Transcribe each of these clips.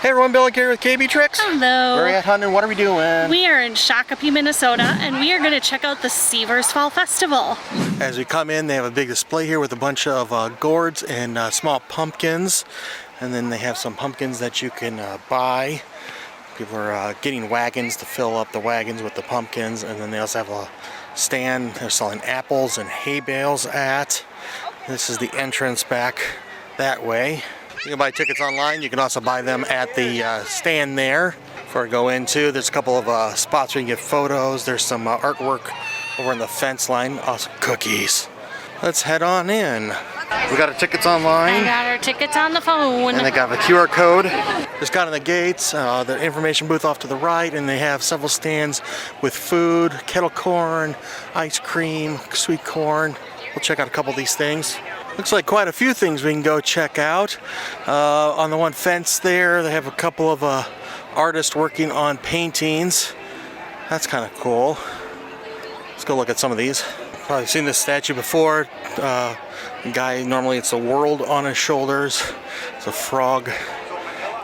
Hey everyone, Bill here with KB Tricks. Hello. Where are we at, Hunter? What are we doing? We are in Shakopee, Minnesota, and we are going to check out the Sever's Fall Festival. As we come in, they have a big display here with a bunch of gourds and small pumpkins. And then they have some pumpkins that you can buy. People are getting wagons to fill up the wagons with the pumpkins. And then they also have a stand they're selling apples and hay bales at. This is the entrance back that way. You can buy tickets online. You can also buy them at the stand there before I go into. There's a couple of spots where you can get photos. There's some artwork over in the fence line. Also cookies. Let's head on in. We got our tickets online. I got our tickets on the phone. And they got a QR code. Just got in the gates, the information booth off to the right, and they have several stands with food, kettle corn, ice cream, sweet corn. We'll check out a couple of these things. Looks like quite a few things we can go check out. On the one fence there, they have a couple of artists working on paintings. That's kind of cool. Let's go look at some of these. Probably seen this statue before. The guy, normally it's a world on his shoulders. It's a frog.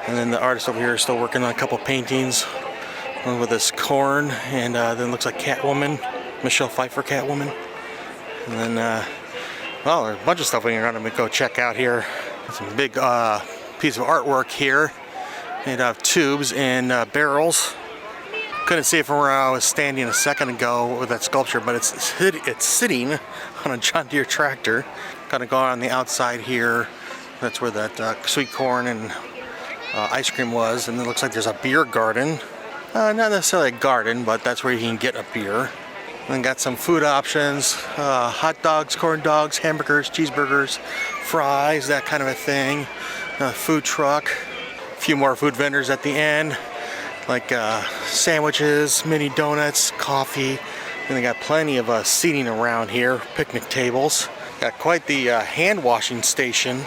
And then the artist over here is still working on a couple paintings. One with this corn, and then it looks like Catwoman, Michelle Pfeiffer Catwoman. And then well, there's a bunch of stuff we're going to go check out here. Some big piece of artwork here made out of tubes and barrels. Couldn't see it from where I was standing a second ago with that sculpture, but it's sitting on a John Deere tractor. Kind of going on the outside here. That's where that sweet corn and ice cream was. And it looks like there's a beer garden. Not necessarily a garden, but that's where you can get a beer. And then got some food options, hot dogs, corn dogs, hamburgers, cheeseburgers, fries, that kind of a thing. Food truck, a few more food vendors at the end, like sandwiches, mini donuts, coffee. And they got plenty of seating around here, picnic tables. Got quite the hand washing station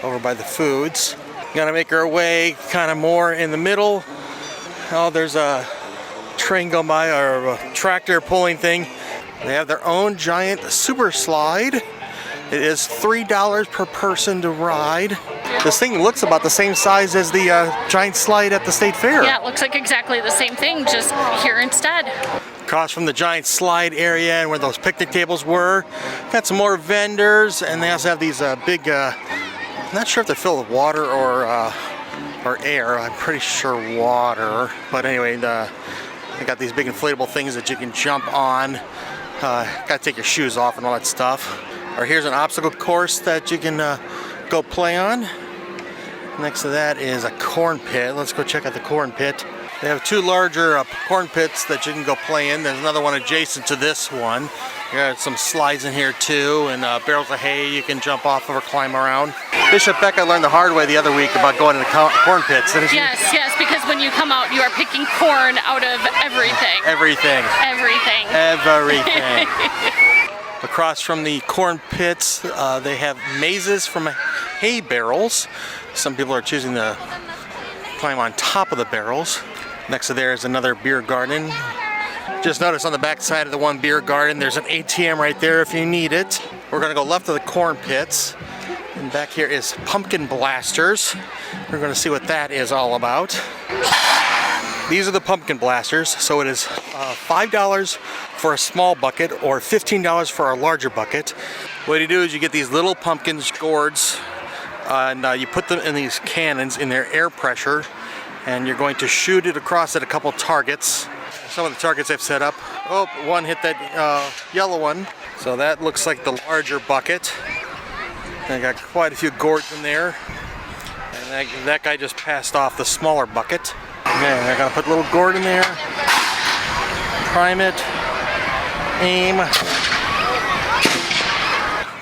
over by the foods. Gotta make our way kind of more in the middle. Oh, there's a train going by, or a tractor pulling thing. They have their own giant super slide. It is $3 per person to ride. This thing looks about the same size as the giant slide at the state fair. Yeah, it looks like exactly the same thing, just here instead. Across from the giant slide area and where those picnic tables were. Got some more vendors, and they also have these big, I'm not sure if they're filled with water or air. I'm pretty sure water. But anyway, they got these big inflatable things that you can jump on. Gotta take your shoes off and all that stuff. Or here's an obstacle course that you can go play on. Next to that is a corn pit. Let's go check out the corn pit. They have two larger corn pits that you can go play in. There's another one adjacent to this one. Got some slides in here too, and barrels of hay you can jump off of or climb around. Bishop Becca learned the hard way the other week about going to the corn pits, didn't she? Yes, because when you come out, you are picking corn out of everything. Everything. Everything. Across from the corn pits, they have mazes from hay barrels. Some people are choosing to climb on top of the barrels. Next to there is another beer garden. Just notice on the back side of the one beer garden, there's an ATM right there if you need it. We're gonna go left of the corn pits. And back here is pumpkin blasters. We're gonna see what that is all about. These are the pumpkin blasters. So it is $5 for a small bucket or $15 for a larger bucket. What you do is you get these little pumpkin gourds and you put them in these cannons in their air pressure, and you're going to shoot it across at a couple targets. Some of the targets I've set up. Oh, one hit that yellow one. So that looks like the larger bucket. And I got quite a few gourds in there. And that guy just passed off the smaller bucket. Okay, I gotta put a little gourd in there. Prime it. Aim.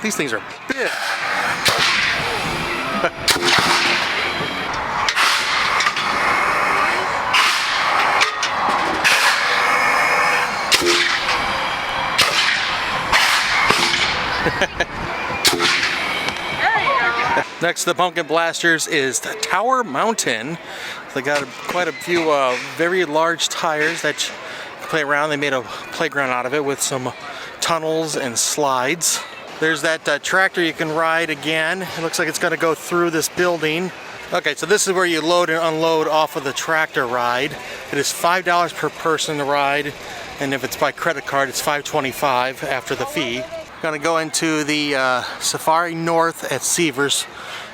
These things are big. Next to the pumpkin blasters is the Tower Mountain. They got quite a few very large tires that you can play around. They made a playground out of it with some tunnels and slides. There's that tractor you can ride again. It looks like it's going to go through this building. Okay, so this is where you load and unload off of the tractor ride. It is $5 per person to ride, and if it's by credit card, it's $5.25 after the fee. We're gonna go into the Safari North at Sever's,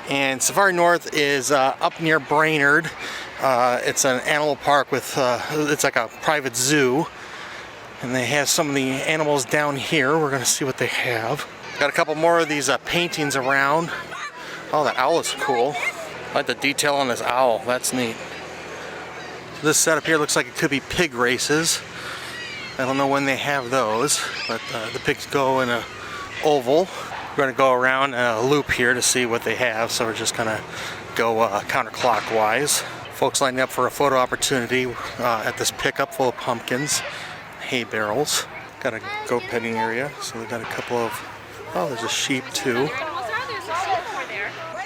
and Safari North is up near Brainerd. It's an animal park with, it's like a private zoo, and they have some of the animals down here. We're gonna see what they have. Got a couple more of these paintings around. Oh, that owl is cool. I like the detail on this owl, that's neat. This setup here looks like it could be pig races. I don't know when they have those, but the pigs go in a oval. We're gonna go around a loop here to see what they have, so we're just gonna go counterclockwise. Folks lining up for a photo opportunity at this pickup full of pumpkins, hay barrels. Got a goat petting area, so they got a couple of, oh, there's a sheep too.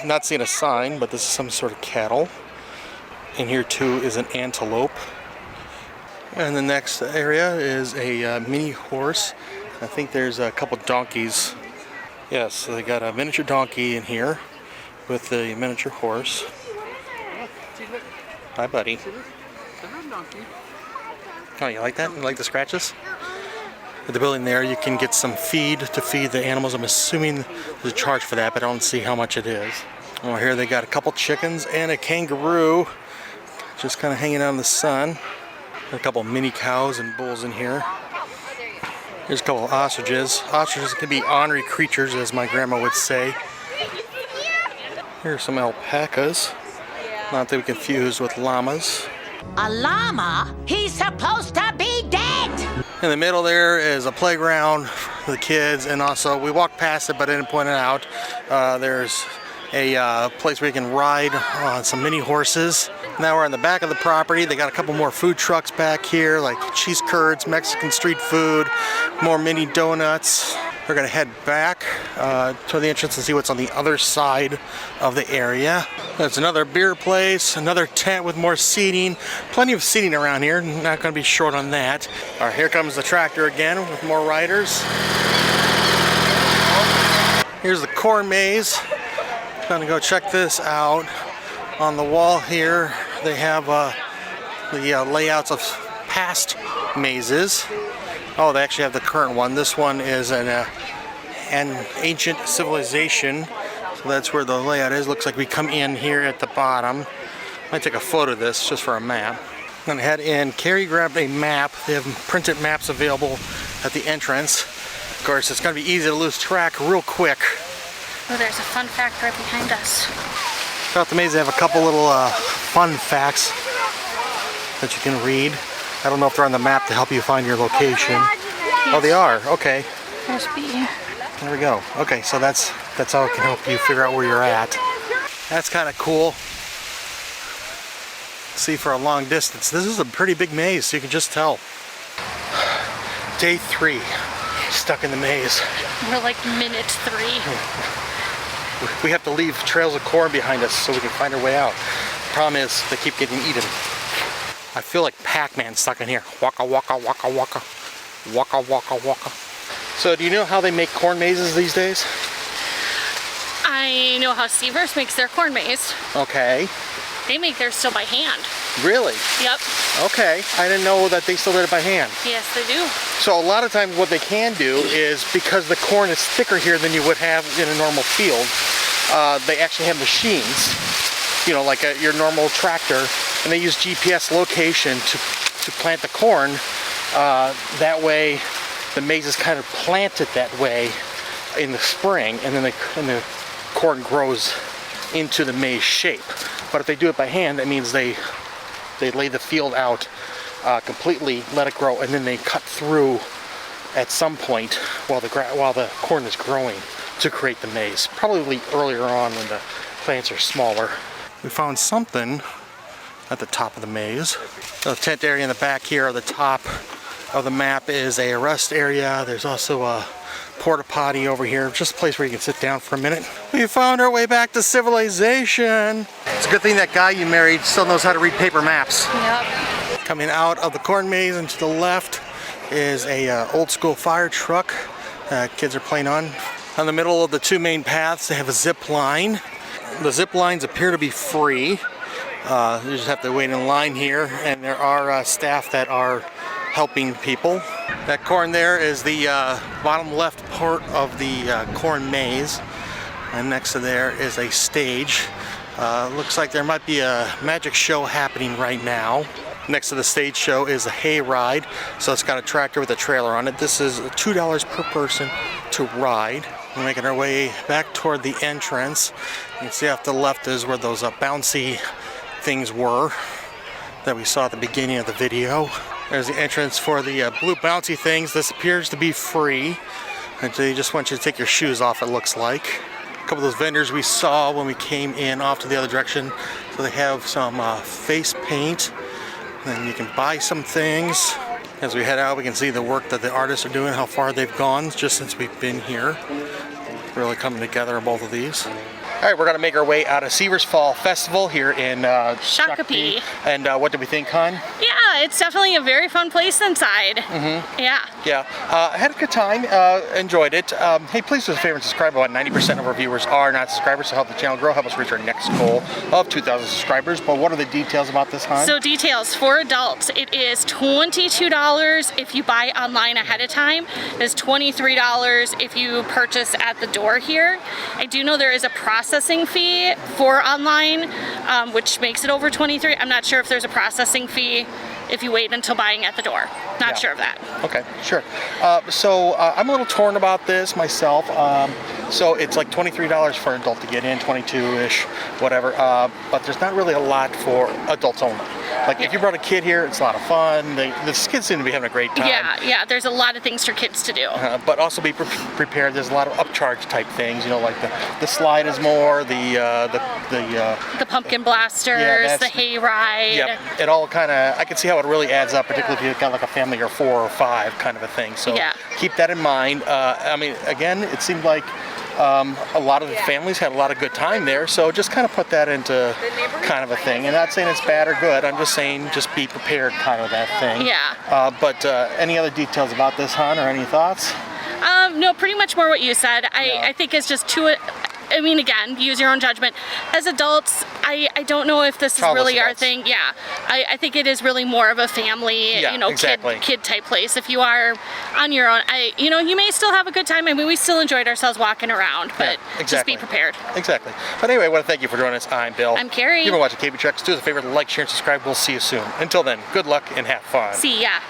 Not seeing a sign, but this is some sort of cattle. In here too is an antelope. And the next area is a mini horse. I think there's a couple donkeys. Yes, so they got a miniature donkey in here with the miniature horse. Hi, buddy. Oh, you like that? You like the scratches? At the building there, you can get some feed to feed the animals. I'm assuming there's a charge for that, but I don't see how much it is. Oh, here they got a couple chickens and a kangaroo just kind of hanging out in the sun. A couple mini cows and bulls in here. Here's a couple of ostriches. Ostriches can be ornery creatures, as my grandma would say. Here's some alpacas, not to be confused with llamas. A llama? He's supposed to be dead! In the middle there is a playground for the kids, and also we walked past it but I didn't point it out. There's a place where you can ride on some mini horses. Now we're on the back of the property. They got a couple more food trucks back here, like cheese curds, Mexican street food, more mini donuts. We're gonna head back to the entrance and see what's on the other side of the area. There's another beer place, another tent with more seating. Plenty of seating around here, not gonna be short on that. All right, here comes the tractor again with more riders. Here's the corn maze. Gonna go check this out. On the wall here, they have the layouts of past mazes. Oh, they actually have the current one. This one is an ancient civilization. So that's where the layout is. Looks like we come in here at the bottom. I might take a photo of this just for a map. I'm gonna head in. Carrie grabbed a map. They have printed maps available at the entrance. Of course, it's gonna be easy to lose track real quick. Oh, there's a fun fact right behind us. Throughout the maze, they have a couple little fun facts that you can read. I don't know if they're on the map to help you find your location. Oh, they are. Okay. Must be. There we go. Okay, so that's how it can help you figure out where you're at. That's kind of cool. See for a long distance. This is a pretty big maze, so you can just tell. Day 3, stuck in the maze. We're like minute 3. We have to leave trails of corn behind us so we can find our way out. The problem is they keep getting eaten. I feel like Pac-Man stuck in here. Waka waka waka waka. Waka waka waka. So do you know how they make corn mazes these days? I know how Sever's makes their corn maze. Okay. They make theirs still by hand. Really? Yep. Okay. I didn't know that they still did it by hand. Yes, they do. So a lot of times what they can do is, because the corn is thicker here than you would have in a normal field, they actually have machines, you know, like your normal tractor, and they use GPS location to plant the corn. That way the maize is kind of planted that way in the spring, and then the corn grows into the maize shape. But if they do it by hand, that means they lay the field out completely, let it grow, and then they cut through at some point while the corn is growing to create the maize. Probably earlier on when the plants are smaller. We found something at the top of the maze. The tent area in the back here at the top of the map is a rest area. There's also a porta potty over here, just a place where you can sit down for a minute. We found our way back to civilization. It's a good thing that guy you married still knows how to read paper maps. Yep. Coming out of the corn maze and to the left is a old school fire truck kids are playing on. On the middle of the two main paths, they have a zip line. The zip lines appear to be free. You just have to wait in line here, and there are staff that are helping people. That corn there is the bottom left part of the corn maze, and next to there is a stage. Looks like there might be a magic show happening right now. Next to the stage show is a hay ride, so it's got a tractor with a trailer on it. This is $2 per person to ride. We're making our way back toward the entrance. You can see off to the left is where those bouncy things were that we saw at the beginning of the video. There's the entrance for the blue bouncy things. This appears to be free, and they just want you to take your shoes off, it looks like. A couple of those vendors we saw when we came in off to the other direction. So they have some face paint, and you can buy some things. As we head out, we can see the work that the artists are doing, how far they've gone just since we've been here. Really coming together on both of these. All right, we're gonna make our way out of Sever's Fall Festival here in Shakopee. And what did we think, hon? Yeah, it's definitely a very fun place inside. Mm-hmm. Yeah. Yeah, had a good time, enjoyed it. Hey, please do us a favor and subscribe. About 90% of our viewers are not subscribers, to help the channel grow, help us reach our next goal of 2,000 subscribers. But what are the details about this, hon? So details, for adults, it is $22 if you buy online ahead of time. It is $23 if you purchase at the door here. I do know there is a processing fee for online, which makes it over $23. I'm not sure if there's a processing fee if you wait until buying at the door. Not sure of that. Okay, sure. So I'm a little torn about this myself. So it's like $23 for an adult to get in, 22-ish, whatever. But there's not really a lot for adults only. Like if you brought a kid here, it's a lot of fun. The kids seem to be having a great time. Yeah, there's a lot of things for kids to do. But also be prepared. There's a lot of upcharge type things. You know, like the slide is more, the pumpkin blasters, the hay ride. Yep. It all kind of, I can see how it really adds up, particularly if you've got like a family of 4 or 5 kind of a thing. So keep that in mind. I mean, again, it seemed like a lot of the families had a lot of good time there, so just kind of put that into kind of a thing. And not saying it's bad or good, I'm just saying just be prepared kind of that thing. Yeah. But any other details about this, hon, or any thoughts? No, pretty much more what you said. I think it's just too, I mean, again, use your own judgment. As adults, I don't know if this is really our thing. Yeah, I think it is really more of a family, kid type place. If you are on your own, you may still have a good time. I mean, we still enjoyed ourselves walking around, but just be prepared. Exactly. But anyway, I want to thank you for joining us. I'm Bill. I'm Carrie. You've been watching KB Treks. Do us a favor, like, share, and subscribe. We'll see you soon. Until then, good luck and have fun. See ya.